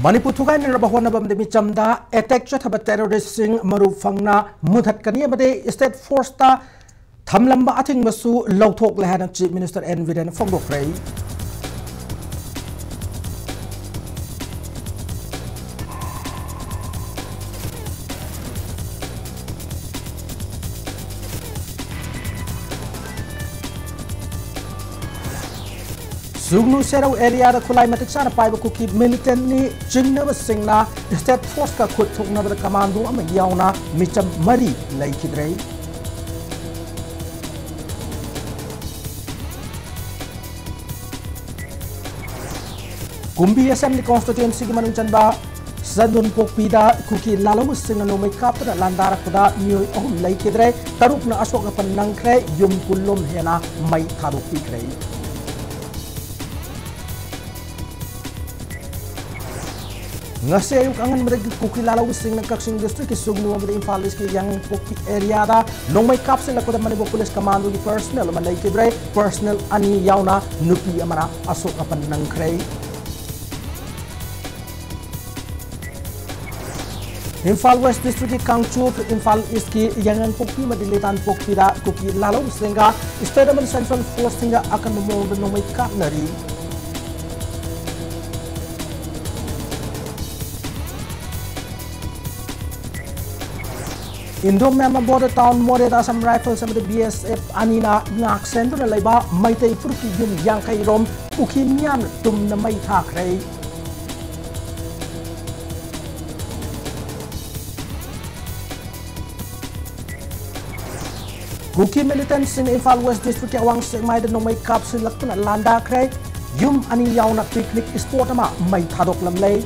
Manipur thugai ni raba hona bam de mi chamda attack chathaba terrorist sing maru fangna mudhat kani bade state force ta thamlamba athing masu lauthok le hana chief minister N Viren phongdok rei Sugnu Serau area da kulai matik sana paiba kuki militant ni jingna ba singna state force ka khut thokna ba commando ama yauna micham mari lai khidrei Kumbi Assembly constituency ki manung chanba Sadun Pokpida kuki lalaw singna no make up da landara kuda miyoi ahum lai khidrei taruk na asok na panangkre yum kullum hena mai tharuk pikrei Ngase ayuk angan mereka kuki lalaw sing ng Kaksing district ki Sugnu ang Imphal ki yang Pokpi area da nong may kapsel ako da Manipur Police Commando ki personnel manay kibre personnel ani yauna nupi amana asok apan nang kray Imphal West district ki Kangchup Imphal East ki yang Pokpi madilitan Pokpi da kuki lalaw sing ga state central force sing akan memong da nong may kap nari Indo Myanmar border town Moreta some rifles some the BSF anina ngak center na laiba maitei purki yum yang kai rom uki mian tum na mai thak rei Kuki militants in Imphal West district awang mai da no mai capsule lakna landa krai yum ani yauna picnic spot ama mai thadok lam lei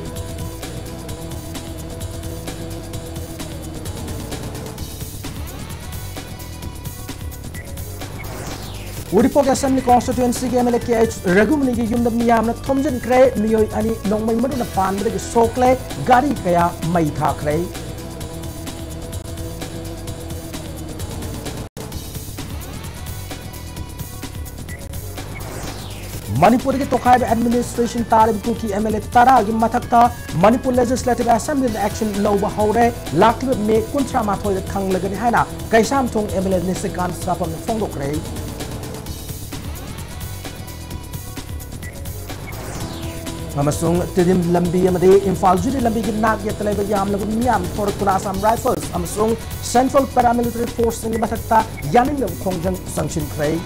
Uripok Assembly constituency ke MLA KH Ragumani ki yum da miyam na thomjen kre miyoi ani nongmai madu na pan de sokle gari kaya mai tha kre Manipur ke tokai administration tarib ku ki MLA tara gi mathakta Manipur Legislative Assembly action loba hore lakli me kuntra ma thoi khang lagani haina kaisam thong MLA nisekan sapam phongdok rei Amasung tidim lambi amade Imphal judi lambi ki nak ya talai bayam lagun miyam for Assam Rifles amasung Central Paramilitary Force ni mathakta yanin khongjang sanction krai